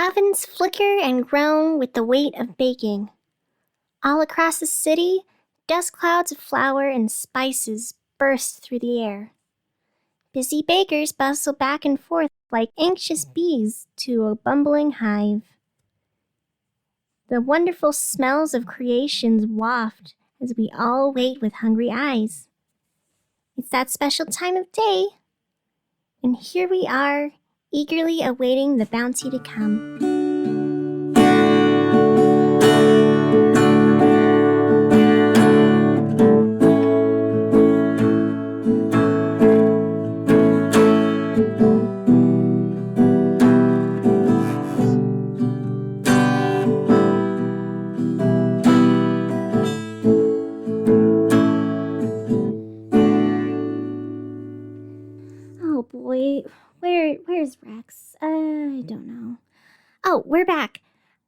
Ovens flicker and groan with the weight of baking. All across the city, dust clouds of flour and spices burst through the air. Busy bakers bustle back and forth like anxious bees to a bumbling hive. The wonderful smells of creations waft as we all wait with hungry eyes. It's that special time of day, and here we are, eagerly awaiting the bounty to come. Oh boy, where's Rex? I don't know. Oh, we're back.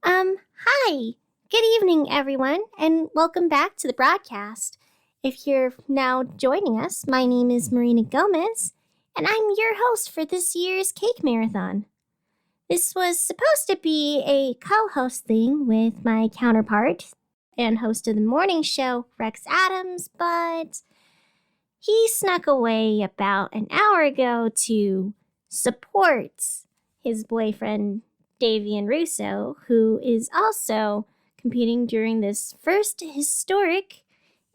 Hi. Good evening, everyone, and welcome back to the broadcast. If you're now joining us, my name is Marina Gomez, and I'm your host for this year's Cake Marathon. This was supposed to be a co-host thing with my counterpart and host of the morning show, Rex Adams, but he snuck away about an hour ago to support his boyfriend, Davian Russo, who is also competing during this first historic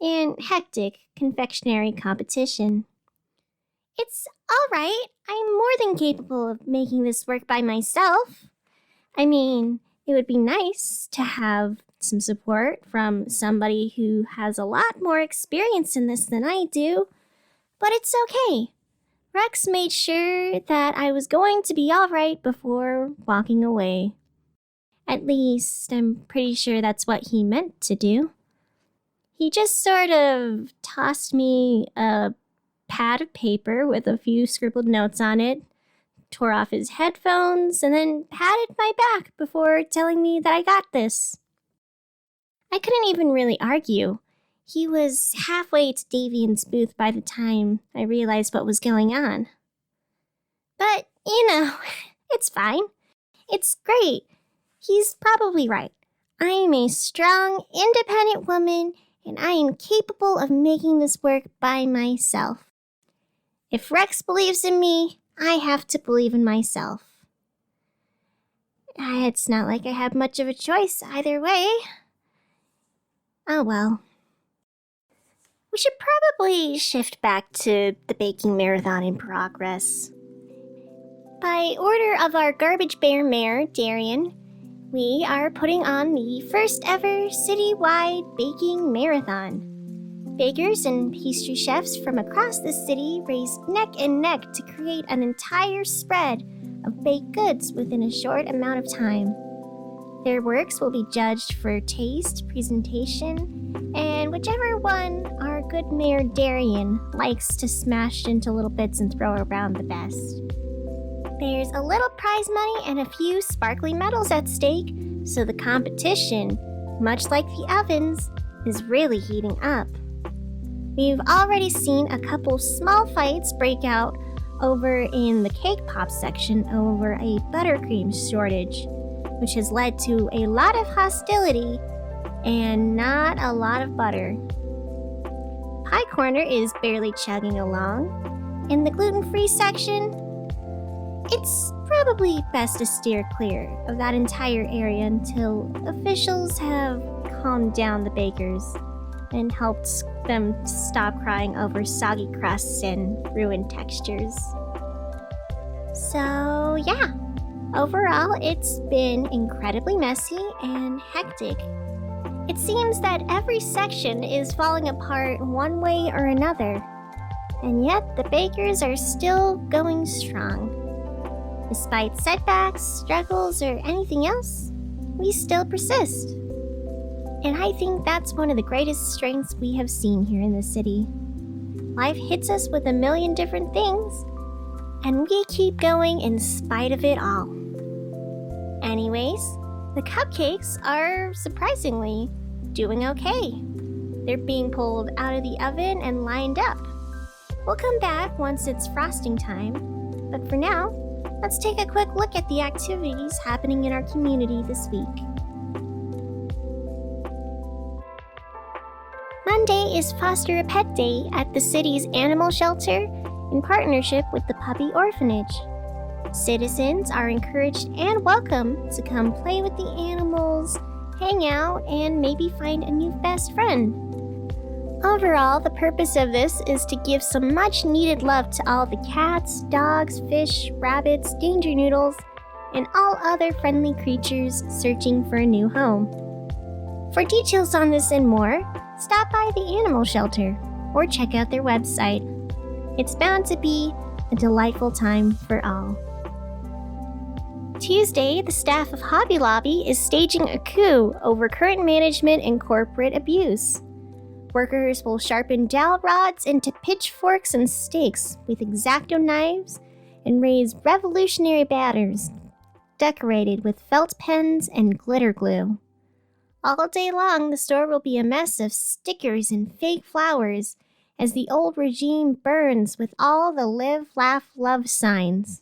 and hectic confectionery competition. It's all right. I'm more than capable of making this work by myself. I mean, it would be nice to have some support from somebody who has a lot more experience in this than I do, but it's okay. Rex made sure that I was going to be all right before walking away. At least, I'm pretty sure that's what he meant to do. He just sort of tossed me a pad of paper with a few scribbled notes on it, tore off his headphones, and then patted my back before telling me that I got this. I couldn't even really argue. He was halfway to Davian's booth by the time I realized what was going on. But, it's fine. It's great. He's probably right. I am a strong, independent woman, and I am capable of making this work by myself. If Rex believes in me, I have to believe in myself. It's not like I have much of a choice either way. Oh well. We should probably shift back to the baking marathon in progress. By order of our garbage bear mayor, Darian, we are putting on the first ever citywide baking marathon. Bakers and pastry chefs from across the city raced neck and neck to create an entire spread of baked goods within a short amount of time. Their works will be judged for taste, presentation, and whichever one our good Mayor Darian likes to smash into little bits and throw around the best. There's a little prize money and a few sparkly medals at stake, so the competition, much like the ovens, is really heating up. We've already seen a couple small fights break out over in the cake pop section over a buttercream shortage, which has led to a lot of hostility and not a lot of butter. Pie Corner is barely chugging along. In the gluten-free section, it's probably best to steer clear of that entire area until officials have calmed down the bakers and helped them stop crying over soggy crusts and ruined textures. So, yeah. Overall, it's been incredibly messy and hectic. It seems that every section is falling apart one way or another, and yet the bakers are still going strong. Despite setbacks, struggles, or anything else, we still persist. And I think that's one of the greatest strengths we have seen here in the city. Life hits us with a million different things, and we keep going in spite of it all. Anyways, the cupcakes are surprisingly doing okay. They're being pulled out of the oven and lined up. We'll come back once it's frosting time, but for now, let's take a quick look at the activities happening in our community this week. Monday is Foster a Pet Day at the city's animal shelter in partnership with the Puppy Orphanage. Citizens are encouraged and welcome to come play with the animals, hang out, and maybe find a new best friend. Overall, the purpose of this is to give some much-needed love to all the cats, dogs, fish, rabbits, danger noodles, and all other friendly creatures searching for a new home. For details on this and more, stop by the animal shelter or check out their website. It's bound to be a delightful time for all. Tuesday, the staff of Hobby Lobby is staging a coup over current management and corporate abuse. Workers will sharpen dowel rods into pitchforks and stakes with X-Acto knives and raise revolutionary banners decorated with felt pens and glitter glue. All day long, the store will be a mess of stickers and fake flowers as the old regime burns with all the live, laugh, love signs.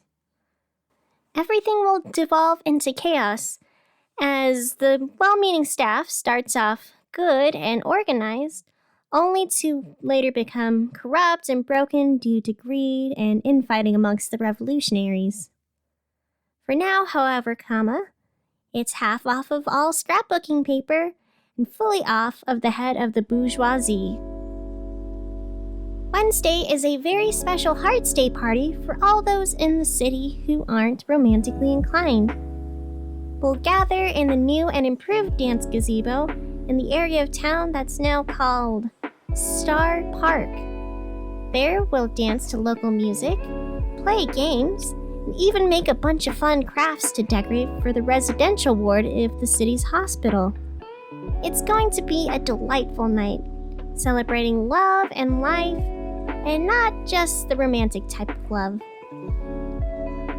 Everything will devolve into chaos as the well-meaning staff starts off good and organized, only to later become corrupt and broken due to greed and infighting amongst the revolutionaries. For now, however, it's half off of all scrapbooking paper and fully off of the head of the bourgeoisie. Wednesday is a very special Hearts Day party for all those in the city who aren't romantically inclined. We'll gather in the new and improved dance gazebo in the area of town that's now called Star Park. There we'll dance to local music, play games, and even make a bunch of fun crafts to decorate for the residential ward of the city's hospital. It's going to be a delightful night, celebrating love and life, and not just the romantic type of love.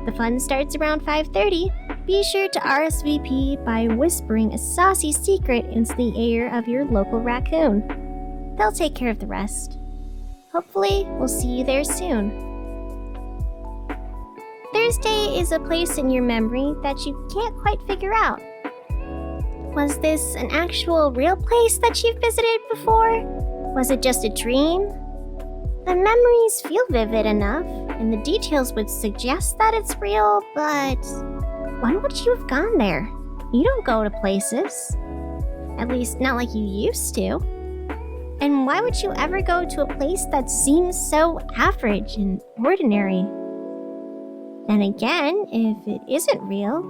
The fun starts around 5:30. Be sure to RSVP by whispering a saucy secret into the ear of your local raccoon. They'll take care of the rest. Hopefully, we'll see you there soon. Thursday is a place in your memory that you can't quite figure out. Was this an actual real place that you've visited before? Was it just a dream? The memories feel vivid enough, and the details would suggest that it's real, but when would you have gone there? You don't go to places. At least not like you used to. And why would you ever go to a place that seems so average and ordinary? And again, if it isn't real,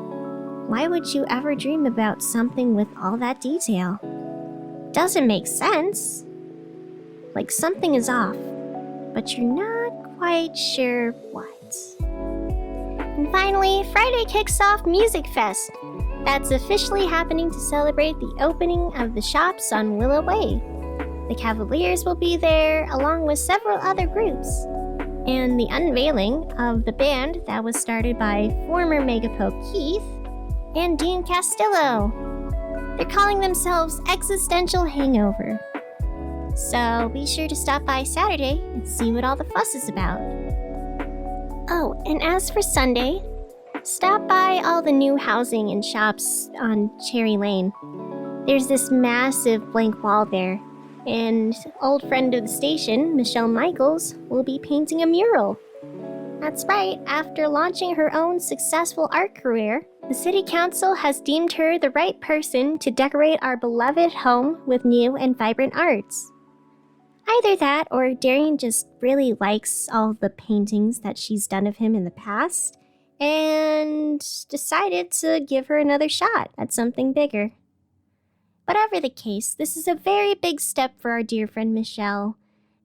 why would you ever dream about something with all that detail? Doesn't make sense. Like something is off, but you're not quite sure what. And finally, Friday kicks off Music Fest. That's officially happening to celebrate the opening of the shops on Willow Way. The Cavaliers will be there, along with several other groups, and the unveiling of the band that was started by former Megapoke Keith and Dean Castillo. They're calling themselves Existential Hangover. So be sure to stop by Saturday and see what all the fuss is about. Oh, and as for Sunday, stop by all the new housing and shops on Cherry Lane. There's this massive blank wall there, and old friend of the station, Michelle Michaels, will be painting a mural. That's right, after launching her own successful art career, the City Council has deemed her the right person to decorate our beloved home with new and vibrant arts. Either that, or Darian just really likes all the paintings that she's done of him in the past, and decided to give her another shot at something bigger. Whatever the case, this is a very big step for our dear friend Michelle,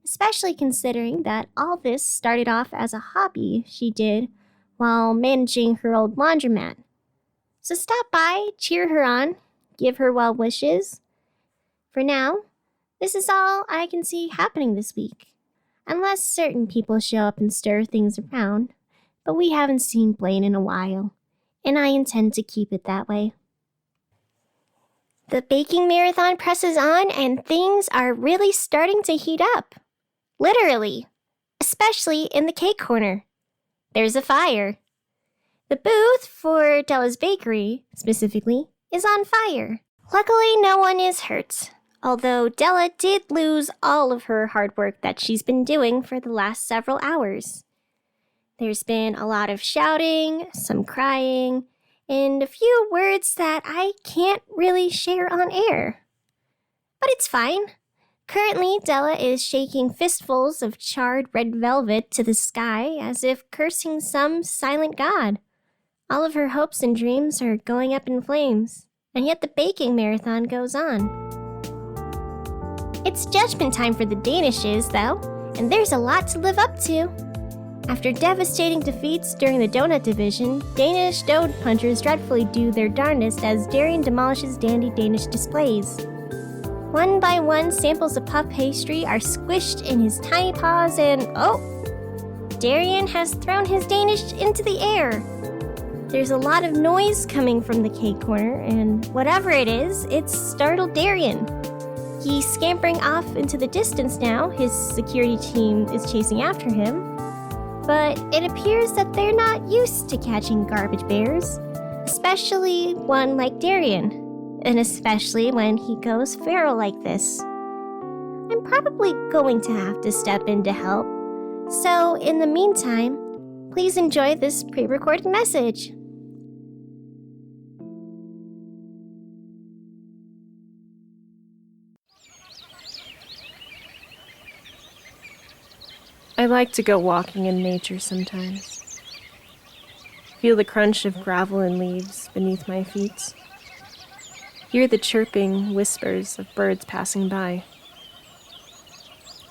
especially considering that all this started off as a hobby she did while managing her old laundromat. So stop by, cheer her on, give her well wishes. For now, this is all I can see happening this week, unless certain people show up and stir things around, but we haven't seen Blaine in a while, and I intend to keep it that way. The baking marathon presses on, and things are really starting to heat up. Literally, especially in the cake corner. There's a fire. The booth for Della's Bakery, specifically, is on fire. Luckily, no one is hurt, although Della did lose all of her hard work that she's been doing for the last several hours. There's been a lot of shouting, some crying, and a few words that I can't really share on air. But it's fine. Currently, Della is shaking fistfuls of charred red velvet to the sky as if cursing some silent god. All of her hopes and dreams are going up in flames, and yet the baking marathon goes on. It's judgment time for the Danishes, though, and there's a lot to live up to. After devastating defeats during the donut division, Danish dough punchers dreadfully do their darndest as Darian demolishes dandy Danish displays. One by one, samples of puff pastry are squished in his tiny paws and, Darian has thrown his Danish into the air. There's a lot of noise coming from the cake corner, and whatever it is, it's startled Darian. He's scampering off into the distance now. His security team is chasing after him. But it appears that they're not used to catching garbage bears, especially one like Darian, and especially when he goes feral like this. I'm probably going to have to step in to help. So, in the meantime, please enjoy this pre-recorded message. I like to go walking in nature sometimes. Feel the crunch of gravel and leaves beneath my feet. Hear the chirping whispers of birds passing by.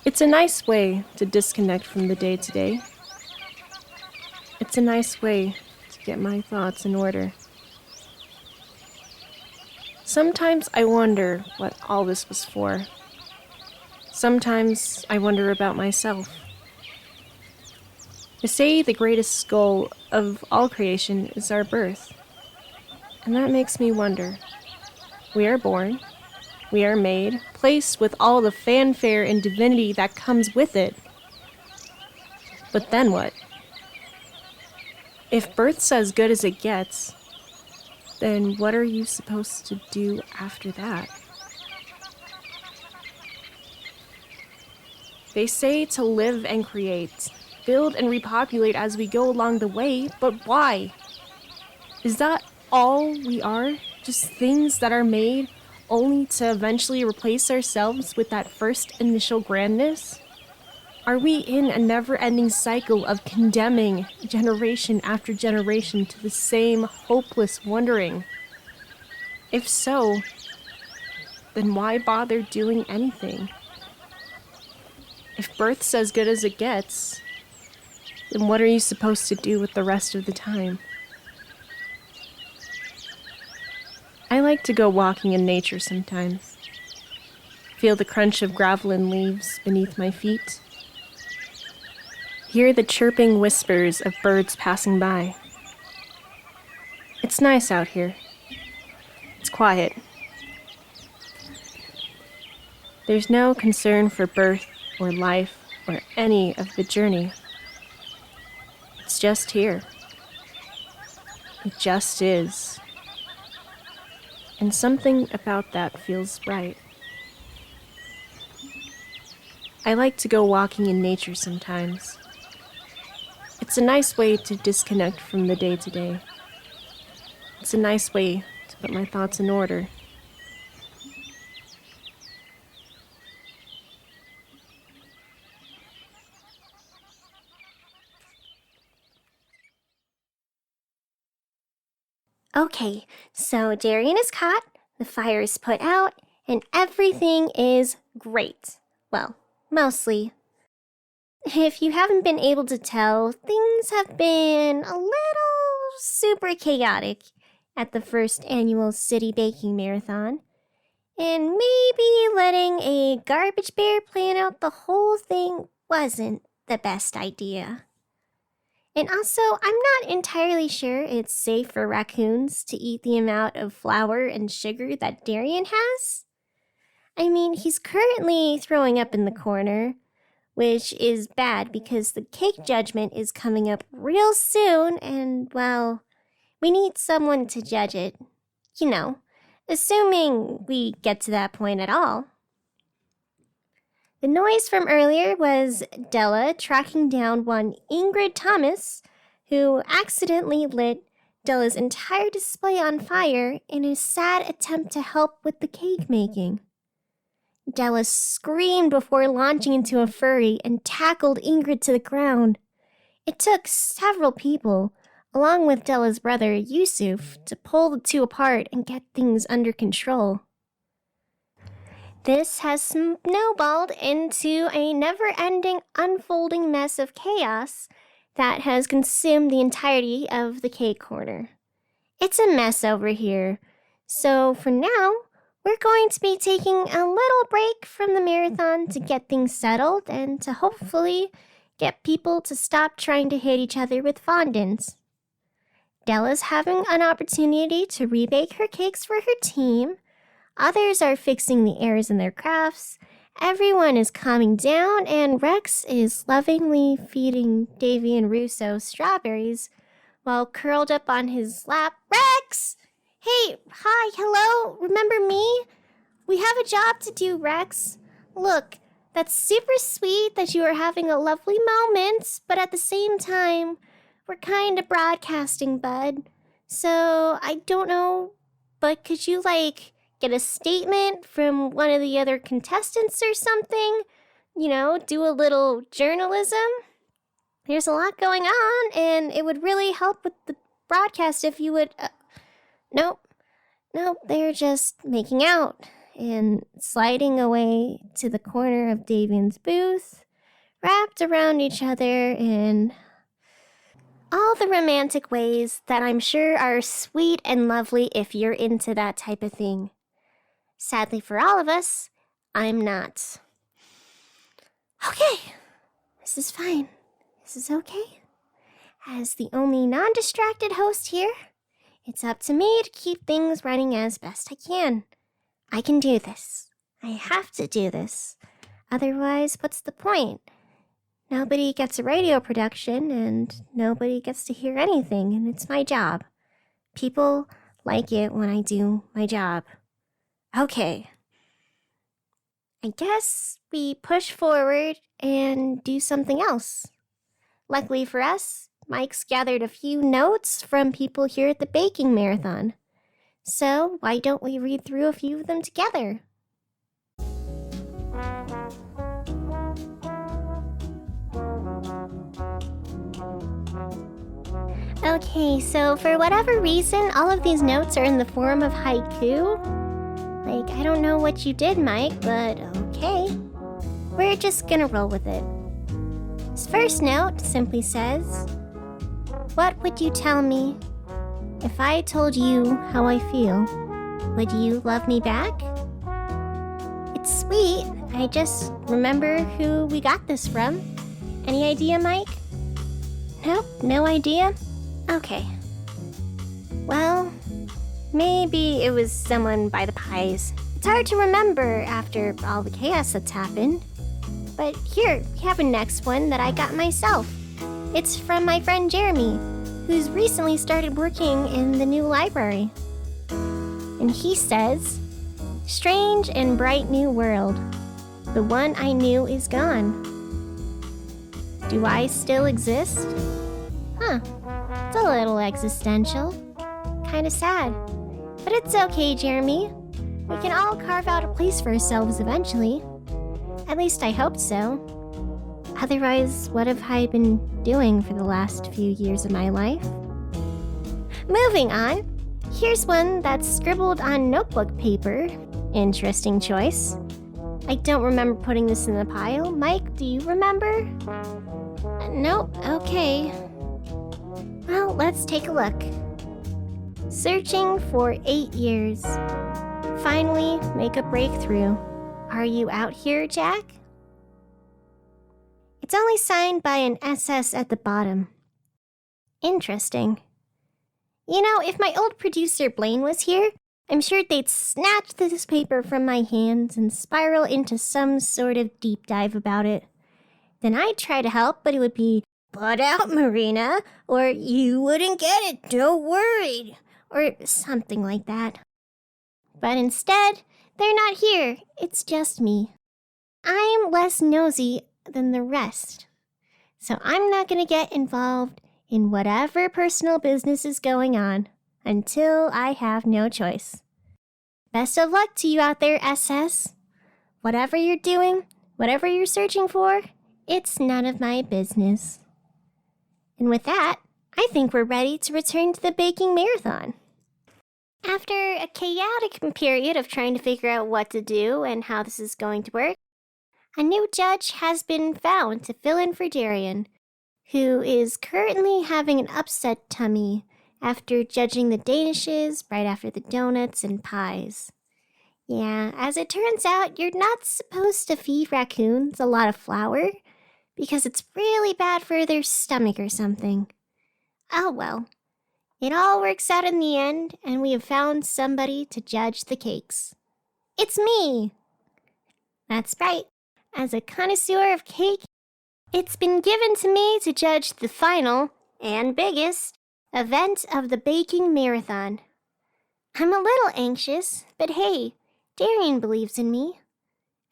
It's a nice way to disconnect from the day-to-day. It's a nice way to get my thoughts in order. Sometimes I wonder what all this was for. Sometimes I wonder about myself. They say the greatest goal of all creation is our birth. And that makes me wonder. We are born, we are made, placed with all the fanfare and divinity that comes with it. But then what? If birth's as good as it gets, then what are you supposed to do after that? They say to live and create, build and repopulate as we go along the way, but why? Is that all we are? Just things that are made only to eventually replace ourselves with that first initial grandness? Are we in a never-ending cycle of condemning generation after generation to the same hopeless wondering? If so, then why bother doing anything? If birth's as good as it gets, then what are you supposed to do with the rest of the time? I like to go walking in nature sometimes. Feel the crunch of gravel and leaves beneath my feet. Hear the chirping whispers of birds passing by. It's nice out here. It's quiet. There's no concern for birth or life or any of the journey. It's just here. It just is. And something about that feels right. I like to go walking in nature sometimes. It's a nice way to disconnect from the day-to-day. It's a nice way to put my thoughts in order. Okay, so Darian is caught, the fire is put out, and everything is great. Well, mostly. If you haven't been able to tell, things have been a little super chaotic at the first annual City Baking Marathon. And maybe letting a garbage bear plan out the whole thing wasn't the best idea. And also, I'm not entirely sure it's safe for raccoons to eat the amount of flour and sugar that Darian has. I mean, he's currently throwing up in the corner, which is bad because the cake judgment is coming up real soon, and, well, We need someone to judge it. You know, assuming we get to that point at all. The noise from earlier was Della tracking down one Ingrid Thomas, who accidentally lit Della's entire display on fire in a sad attempt to help with the cake making. Della screamed before launching into a fury and tackled Ingrid to the ground. It took several people, along with Della's brother Yusuf, to pull the two apart and get things under control. This has snowballed into a never-ending, unfolding mess of chaos that has consumed the entirety of the cake corner. It's a mess over here, so for now, we're going to be taking a little break from the marathon to get things settled and to hopefully get people to stop trying to hit each other with fondants. Della's having an opportunity to rebake her cakes for her team. Others are fixing the errors in their crafts. Everyone is calming down, and Rex is lovingly feeding Davy and Russo strawberries while curled up on his lap. Rex! Hey, hi, hello, remember me? We have a job to do, Rex. Look, that's super sweet that you are having a lovely moment, but at the same time, we're kind of broadcasting, bud. So, I don't know, but could you, get a statement from one of the other contestants or something? You know, do a little journalism? There's a lot going on, and it would really help with the broadcast if you would... Nope, they're just making out and sliding away to the corner of Davian's booth, wrapped around each other in all the romantic ways that I'm sure are sweet and lovely if you're into that type of thing. Sadly for all of us, I'm not. Okay, this is fine. This is okay. As the only non-distracted host here, it's up to me to keep things running as best I can. I can do this. I have to do this. Otherwise, what's the point? Nobody gets a radio production, and nobody gets to hear anything, and it's my job. People like it when I do my job. Okay. I guess we push forward and do something else. Luckily for us, Mike's gathered a few notes from people here at the baking marathon. So why don't we read through a few of them together? Okay, so for whatever reason, all of these notes are in the form of haiku. I don't know what you did, Mike, but okay. We're just gonna roll with it. His first note simply says, "What would you tell me if I told you how I feel? Would you love me back?" It's sweet. I just remember who we got this from. Any idea, Mike? Nope, no idea? Okay. Well, maybe it was someone by the pies. It's hard to remember after all the chaos that's happened. But here, we have a next one that I got myself. It's from my friend Jeremy, who's recently started working in the new library. And he says, "Strange and bright new world. The one I knew is gone. Do I still exist?" Huh, it's a little existential. Kinda sad. But it's okay, Jeremy. We can all carve out a place for ourselves eventually. At least I hope so. Otherwise, what have I been doing for the last few years of my life? Moving on, here's one that's scribbled on notebook paper. Interesting choice. I don't remember putting this in the pile. Mike, do you remember? Nope, okay. Well, let's take a look. Searching for 8 years. Finally, make a breakthrough. Are you out here, Jack? It's only signed by an SS at the bottom. Interesting. You know, if my old producer Blaine was here, I'm sure they'd snatch this paper from my hands and spiral into some sort of deep dive about it. Then I'd try to help, but it would be "Butt out, Marina, or you wouldn't get it, don't worry," or something like that. But instead, they're not here. It's just me. I'm less nosy than the rest. So I'm not going to get involved in whatever personal business is going on until I have no choice. Best of luck to you out there, SS. Whatever you're doing, whatever you're searching for, it's none of my business. And with that, I think we're ready to return to the baking marathon. After a chaotic period of trying to figure out what to do and how this is going to work, a new judge has been found to fill in for Darian, who is currently having an upset tummy after judging the danishes right after the donuts and pies. Yeah, as it turns out, you're not supposed to feed raccoons a lot of flour because it's really bad for their stomach or something. Oh well. It all works out in the end, and we have found somebody to judge the cakes. It's me! That's right. As a connoisseur of cake, it's been given to me to judge the final, and biggest, event of the baking marathon. I'm a little anxious, but hey, Darian believes in me,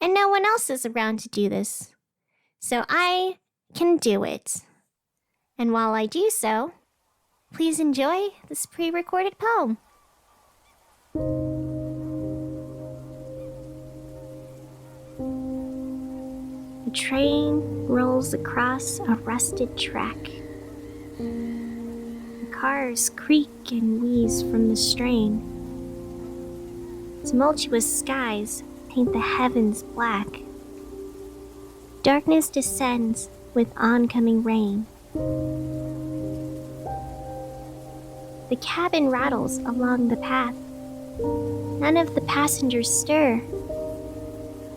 and no one else is around to do this. So I can do it. And while I do so, please enjoy this pre-recorded poem. The train rolls across a rusted track. The cars creak and wheeze from the strain. Tumultuous skies paint the heavens black. Darkness descends with oncoming rain. The cabin rattles along the path. None of the passengers stir.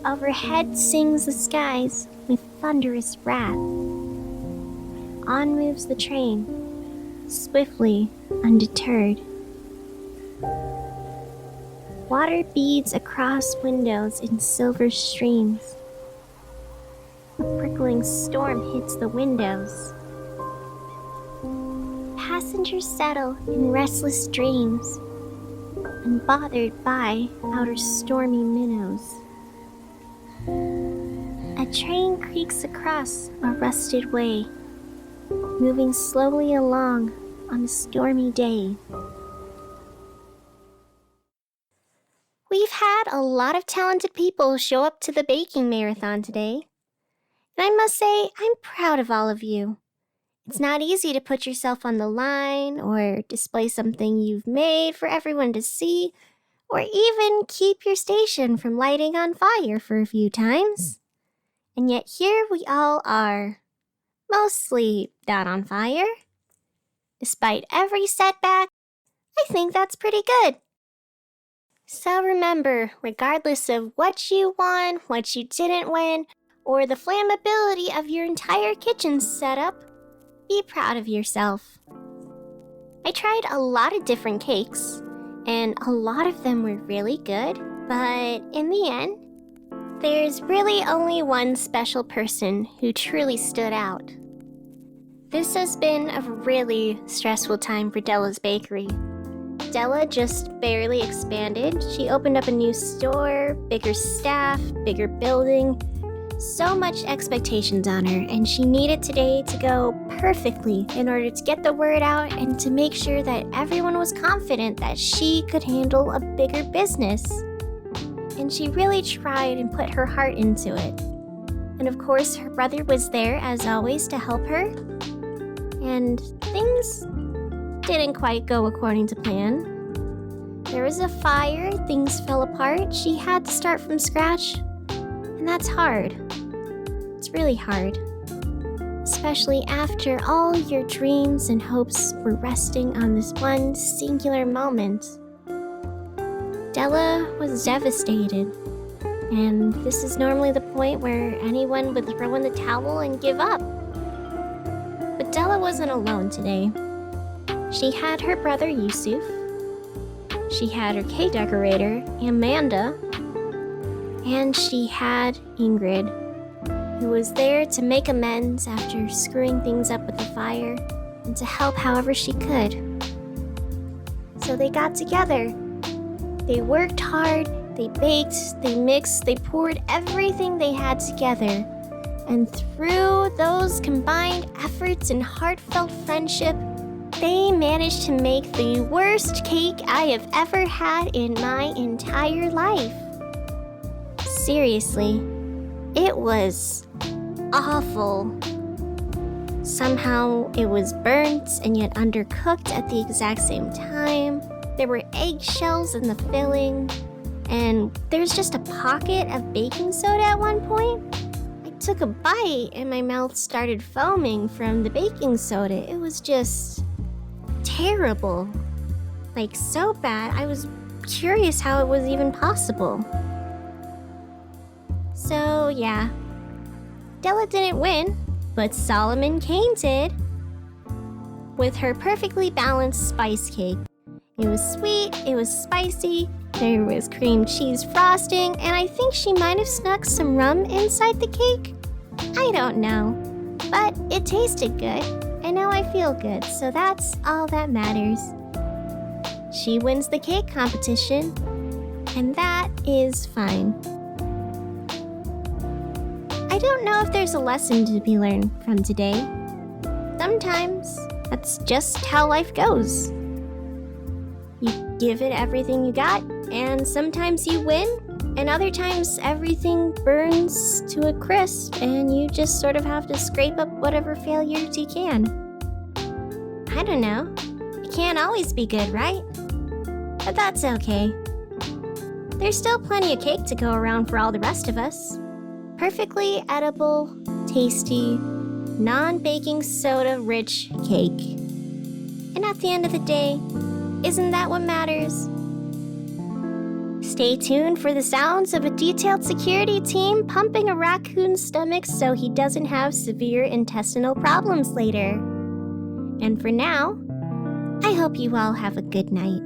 Overhead sings the skies with thunderous wrath. On moves the train, swiftly, undeterred. Water beads across windows in silver streams. A prickling storm hits the windows. Passengers settle in restless dreams, unbothered by outer stormy minnows. A train creaks across a rusted way, moving slowly along on a stormy day. We've had a lot of talented people show up to the baking marathon today, and I must say I'm proud of all of you. It's not easy to put yourself on the line or display something you've made for everyone to see, or even keep your station from lighting on fire for a few times. And yet here we all are, mostly not on fire. Despite every setback, I think that's pretty good. So remember, regardless of what you won, what you didn't win, or the flammability of your entire kitchen setup, be proud of yourself. I tried a lot of different cakes, and a lot of them were really good, but in the end, there's really only one special person who truly stood out. This has been a really stressful time for Della's Bakery. Della just barely expanded. She opened up a new store, bigger staff, bigger building. So much expectations on her, and she needed today to go perfectly in order to get the word out and to make sure that everyone was confident that she could handle a bigger business. And she really tried and put her heart into it. And of course, her brother was there as always to help her. And things didn't quite go according to plan. There was a fire, things fell apart, she had to start from scratch. And that's hard. It's really hard. Especially after all your dreams and hopes were resting on this one singular moment. Della was devastated. And this is normally the point where anyone would throw in the towel and give up. But Della wasn't alone today. She had her brother Yusuf. She had her cake decorator, Amanda. And she had Ingrid, who was there to make amends after screwing things up with the fire and to help however she could. So they got together. They worked hard, they baked, they mixed, they poured everything they had together. And through those combined efforts and heartfelt friendship, they managed to make the worst cake I have ever had in my entire life. Seriously, it was awful. Somehow it was burnt and yet undercooked at the exact same time. There were eggshells in the filling, and there's just a pocket of baking soda at one point. I took a bite and my mouth started foaming from the baking soda. It was just terrible. Like, so bad, I was curious how it was even possible. So, yeah. Della didn't win, but Solomon Kane did. With her perfectly balanced spice cake. It was sweet, it was spicy, there was cream cheese frosting, and I think she might have snuck some rum inside the cake. I don't know. But it tasted good, and now I feel good, so that's all that matters. She wins the cake competition, and that is fine. I don't know if there's a lesson to be learned from today. Sometimes that's just how life goes. You give it everything you got, and sometimes you win, and other times everything burns to a crisp, and you just sort of have to scrape up whatever failures you can. I don't know. It can't always be good, right? But that's okay. There's still plenty of cake to go around for all the rest of us. Perfectly edible, tasty, non-baking soda rich cake. And at the end of the day, isn't that what matters? Stay tuned for the sounds of a detailed security team pumping a raccoon's stomach so he doesn't have severe intestinal problems later. And for now, I hope you all have a good night.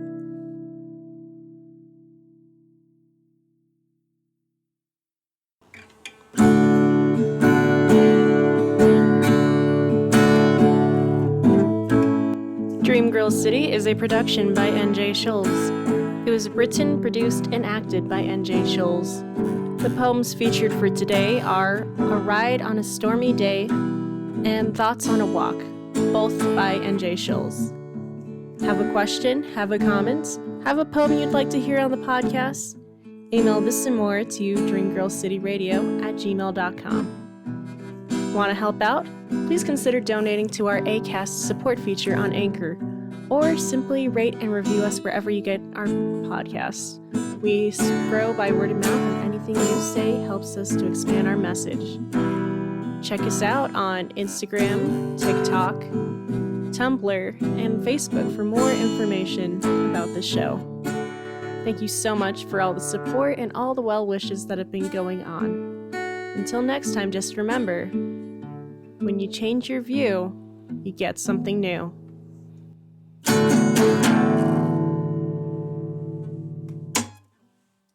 Dream Girl City is a production by N.J. Schulze. It was written, produced, and acted by N.J. Schulze. The poems featured for today are A Ride on a Stormy Day and Thoughts on a Walk, both by N.J. Schulze. Have a question, have a comment, have a poem you'd like to hear on the podcast? Email this and more to DreamGirlCityRadio@gmail.com. Want to help out? Please consider donating to our ACAST support feature on Anchor, or simply rate and review us wherever you get our podcasts. We grow by word of mouth, and anything you say helps us to expand our message. Check us out on Instagram, TikTok, Tumblr, and Facebook for more information about the show. Thank you so much for all the support and all the well wishes that have been going on. Until next time, just remember, when you change your view, you get something new.